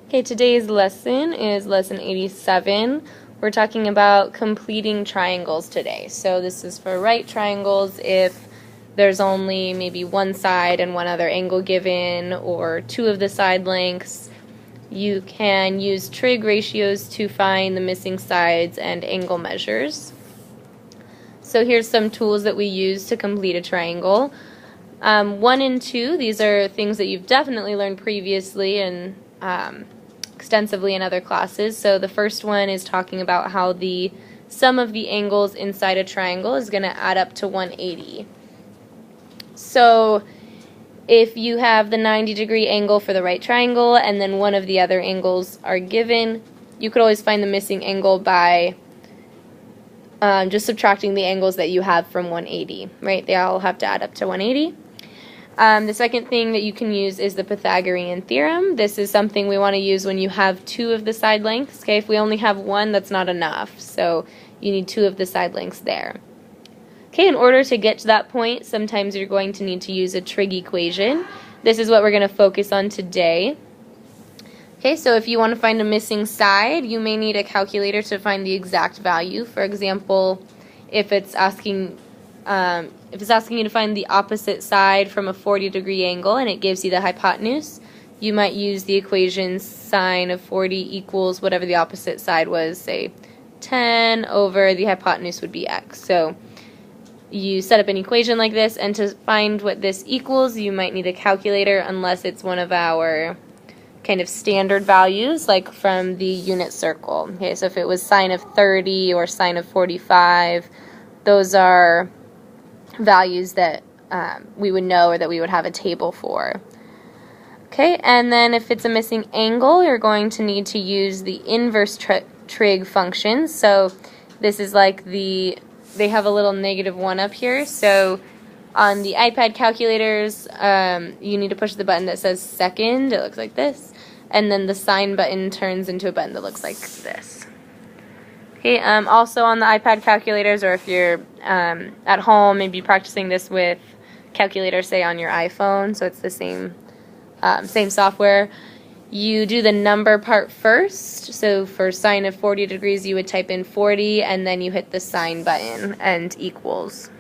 Okay, today's lesson is lesson 87. We're talking about completing triangles today. So this is for right triangles if there's only maybe one side and one other angle given, or two of the side lengths. You can use trig ratios to find the missing sides and angle measures. So here's some tools that we use to complete a triangle. 1 and 2, these are things that you've definitely learned previously and extensively in other classes. So the first one is talking about how the sum of the angles inside a triangle is going to add up to 180. So if you have the 90-degree angle for the right triangle and then one of the other angles are given, you could always find the missing angle by just subtracting the angles that you have from 180, right? They all have to add up to 180. The second thing that you can use is the Pythagorean theorem. This is something we want to use when you have two of the side lengths. Okay, if we only have one, that's not enough. So you need two of the side lengths there. Okay, in order to get to that point, sometimes you're going to need to use a trig equation. This is what we're going to focus on today. Okay, so if you want to find a missing side, you may need a calculator to find the exact value. For example, if it's asking you to find the opposite side from a 40-degree angle and it gives you the hypotenuse, you might use the equation sine of 40 equals whatever the opposite side was, say 10 over the hypotenuse would be x. So you set up an equation like this, and to find what this equals, you might need a calculator unless it's one of our kind of standard values, like from the unit circle. Okay, so if it was sine of 30 or sine of 45, those are values that we would know or that we would have a table for. Okay, and then if it's a missing angle, you're going to need to use the inverse trig function. So this is like they have a little -1 up here. So on the iPad calculators, you need to push the button that says second. It looks like this. And then the sine button turns into a button that looks like this. Okay, also on the iPad calculators, or if you're at home, maybe practicing this with calculator, say on your iPhone, so it's the same software. You do the number part first. So for sine of 40 degrees, you would type in 40, and then you hit the sine button and equals.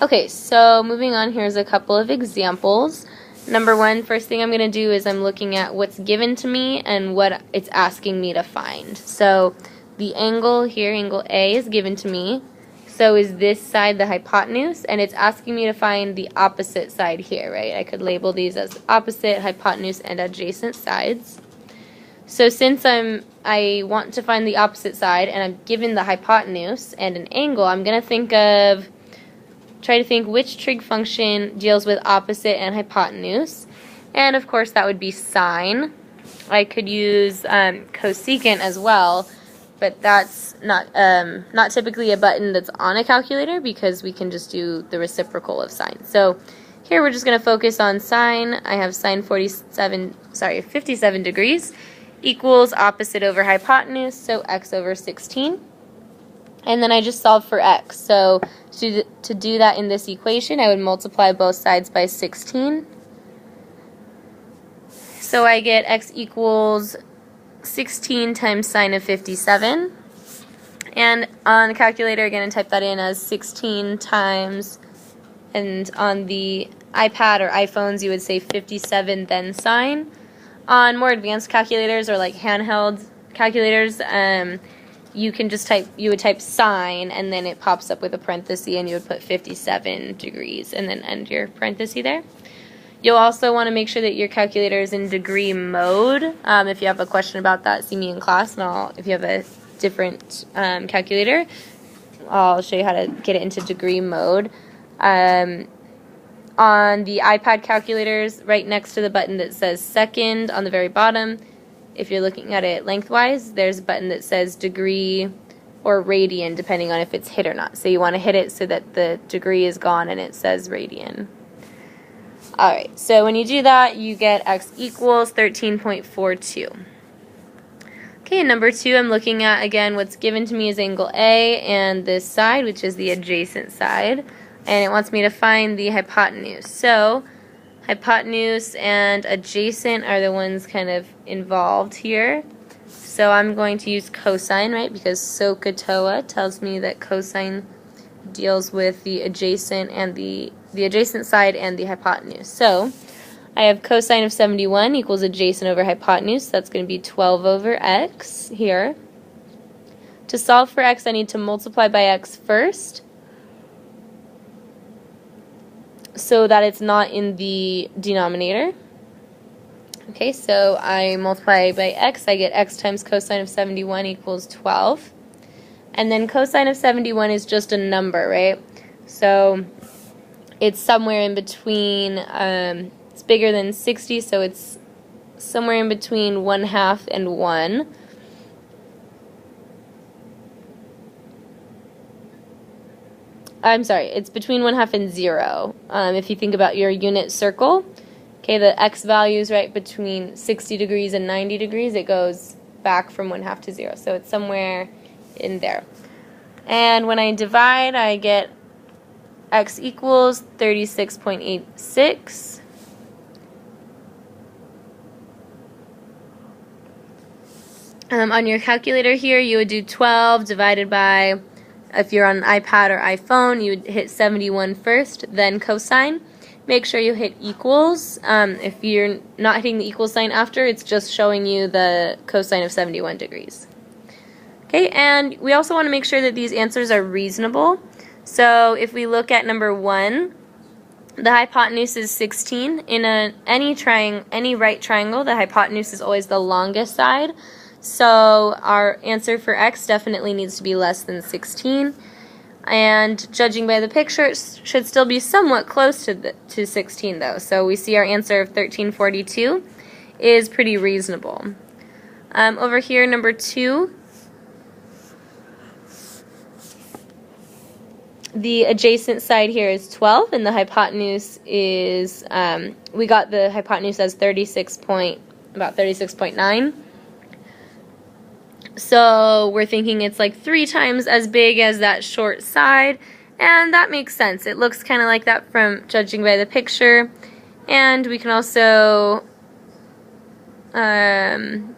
Okay, so moving on, here's a couple of examples. Number 1, first thing I'm going to do is I'm looking at what's given to me and what it's asking me to find. So the angle here, angle A, is given to me. So is this side the hypotenuse? And it's asking me to find the opposite side here, right? I could label these as opposite, hypotenuse, and adjacent sides. So since I want to find the opposite side and I'm given the hypotenuse and an angle, I'm going to try to think which trig function deals with opposite and hypotenuse. And of course that would be sine. I could use cosecant as well, but that's not typically a button that's on a calculator because we can just do the reciprocal of sine. So here we're just going to focus on sine. I have sine 57 degrees equals opposite over hypotenuse, so x over 16. And then I just solve for x. So to do that in this equation, I would multiply both sides by 16. So I get x equals 16 times sine of 57. And on the calculator, I'm going to type that in as 16 times, and on the iPad or iPhones, you would say 57 then sine. On more advanced calculators or like handheld calculators, you would type sine, and then it pops up with a parenthesis, and you would put 57 degrees and then end your parenthesis there. You'll also want to make sure that your calculator is in degree mode. If you have a question about that, see me in class, and if you have a different calculator, I'll show you how to get it into degree mode. On the iPad calculators, right next to the button that says second on the very bottom, if you're looking at it lengthwise, there's a button that says degree or radian, depending on if it's hit or not. So you want to hit it so that the degree is gone and it says radian. Alright, so when you do that, you get x equals 13.42. Okay, number 2, I'm looking at, again, what's given to me is angle A and this side, which is the adjacent side. And it wants me to find the hypotenuse. So hypotenuse and adjacent are the ones kind of involved here. So I'm going to use cosine, right, because SOHCAHTOA tells me that cosine deals with the adjacent and the adjacent side and the hypotenuse. So I have cosine of 71 equals adjacent over hypotenuse. That's going to be 12 over x here. To solve for x, I need to multiply by x first so that it's not in the denominator. Okay, so I multiply by x, I get x times cosine of 71 equals 12. And then cosine of 71 is just a number, right? So it's somewhere in between, it's bigger than 60, so it's somewhere in between 1/2 and 1. I'm sorry, it's between 1/2 and 0. If you think about your unit circle, okay, the x value is right between 60 degrees and 90 degrees. It goes back from 1/2 to 0, so it's somewhere in there. And when I divide, I get x equals 36.86. On your calculator here, you would do 12 divided by, if you're on an iPad or iPhone, you would hit 71 first, then cosine. Make sure you hit equals. If you're not hitting the equal sign after, it's just showing you the cosine of 71 degrees. Okay, and we also want to make sure that these answers are reasonable. So if we look at number 1, the hypotenuse is 16. In any right triangle, the hypotenuse is always the longest side. So our answer for x definitely needs to be less than 16. And judging by the picture, it should still be somewhat close to 16 though. So we see our answer of 1342 is pretty reasonable. Over here, number 2, the adjacent side here is 12, and the hypotenuse is, we got the hypotenuse as about 36.9. So we're thinking it's like 3 times as big as that short side, and that makes sense. It looks kind of like that from judging by the picture. And we can also, and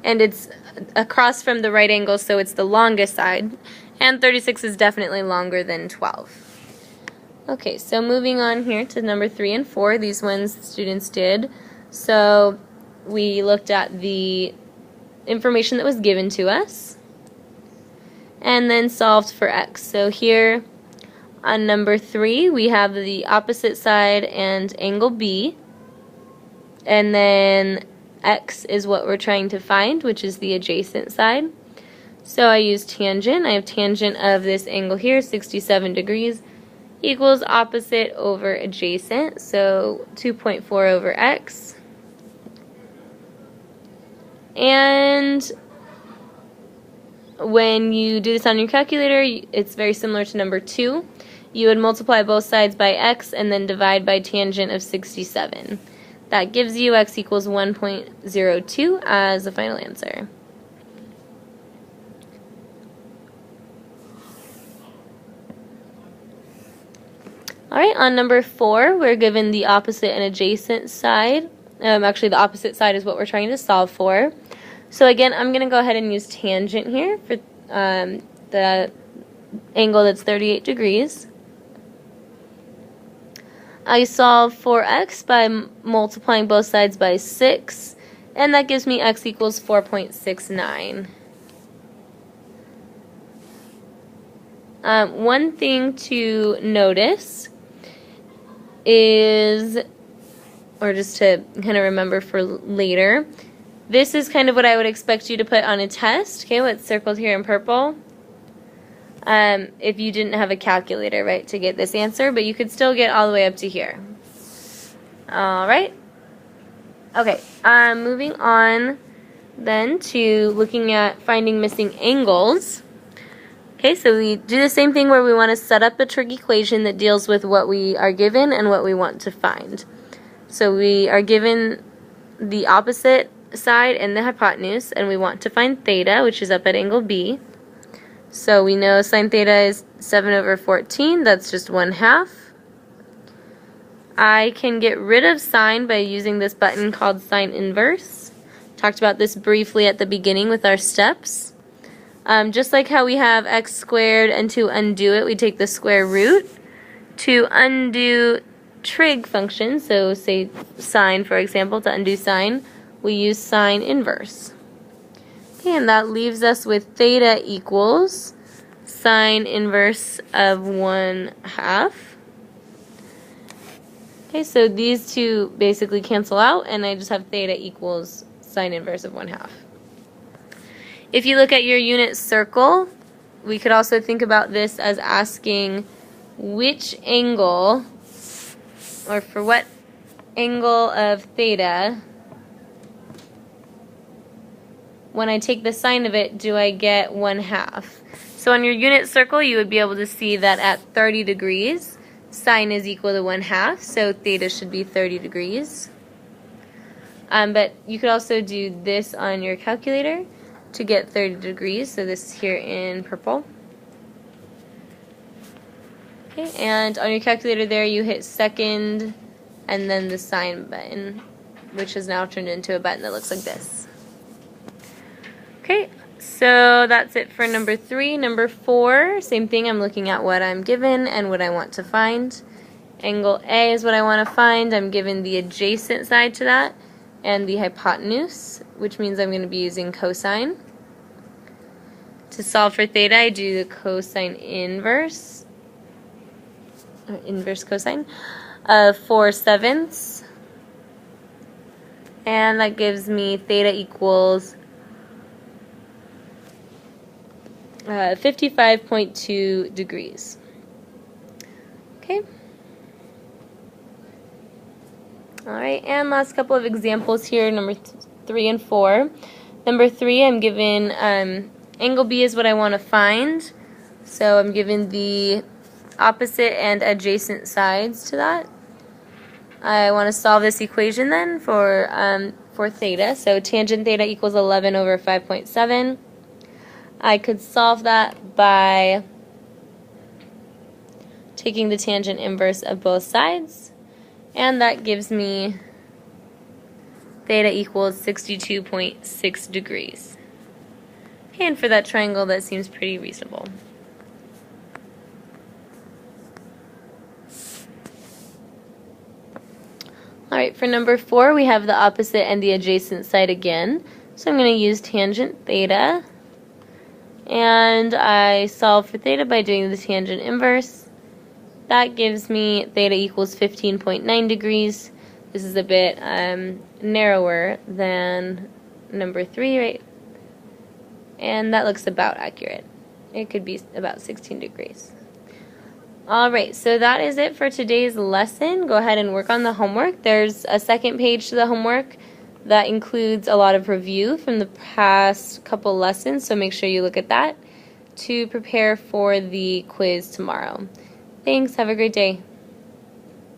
it's across from the right angle, so it's the longest side. And 36 is definitely longer than 12. Okay, so moving on here to number 3 and 4, these ones students did. So we looked at the information that was given to us and then solved for x. So here on number 3, we have the opposite side and angle B, and then x is what we're trying to find, which is the adjacent side. So I use tangent. I have tangent of this angle here, 67 degrees, equals opposite over adjacent, so 2.4 over x. And when you do this on your calculator, it's very similar to number 2. You would multiply both sides by x and then divide by tangent of 67. That gives you x equals 1.02 as the final answer. Alright, on number 4, we're given the opposite and adjacent side. Actually, the opposite side is what we're trying to solve for. So again, I'm going to go ahead and use tangent here for the angle that's 38 degrees. I solve for x by multiplying both sides by 6, and that gives me x equals 4.69. One thing to notice is, or just to kind of remember for later, this is kind of what I would expect you to put on a test, okay, what's circled here in purple, if you didn't have a calculator, right, to get this answer, but you could still get all the way up to here. Alright, okay, moving on then to looking at finding missing angles. Okay, so we do the same thing where we want to set up a trig equation that deals with what we are given and what we want to find. So we are given the opposite side and the hypotenuse, and we want to find theta, which is up at angle B. So we know sine theta is 7 over 14, that's just 1/2. I can get rid of sine by using this button called sine inverse. Talked about this briefly at the beginning with our steps. Just like how we have x squared, and to undo it we take the square root. To undo trig function, so say sine for example, to undo sine, we use sine inverse. Okay, and that leaves us with theta equals sine inverse of 1/2. Okay, so these two basically cancel out, and I just have theta equals sine inverse of 1/2. If you look at your unit circle, we could also think about this as asking which angle, or for what angle of theta, when I take the sine of it, do I get 1/2? So on your unit circle, you would be able to see that at 30 degrees, sine is equal to 1/2, so theta should be 30 degrees. But you could also do this on your calculator to get 30 degrees, so this is here in purple. Okay, and on your calculator there you hit second and then the sine button, which is now turned into a button that looks like this. Okay, so that's it for number 3. Number 4, same thing, I'm looking at what I'm given and what I want to find. Angle A is what I want to find. I'm given the adjacent side to that and the hypotenuse, which means I'm going to be using cosine. To solve for theta, I do the cosine inverse, or inverse cosine, of 4/7, and that gives me theta equals 55.2 degrees. Okay. Alright, and last couple of examples here, number 3 and 4. Number 3, I'm given angle B is what I want to find. So I'm given the opposite and adjacent sides to that. I want to solve this equation then for theta. So tangent theta equals 11 over 5.7. I could solve that by taking the tangent inverse of both sides, and that gives me theta equals 62.6 degrees. Okay, and for that triangle, that seems pretty reasonable. Alright, for number 4, we have the opposite and the adjacent side again. So I'm going to use tangent theta, and I solve for theta by doing the tangent inverse. That gives me theta equals 15.9 degrees. This is a bit narrower than number 3, right? And that looks about accurate. It could be about 16 degrees. Alright, so that is it for today's lesson. Go ahead and work on the homework. There's a second page to the homework that includes a lot of review from the past couple lessons, so make sure you look at that to prepare for the quiz tomorrow. Thanks, have a great day.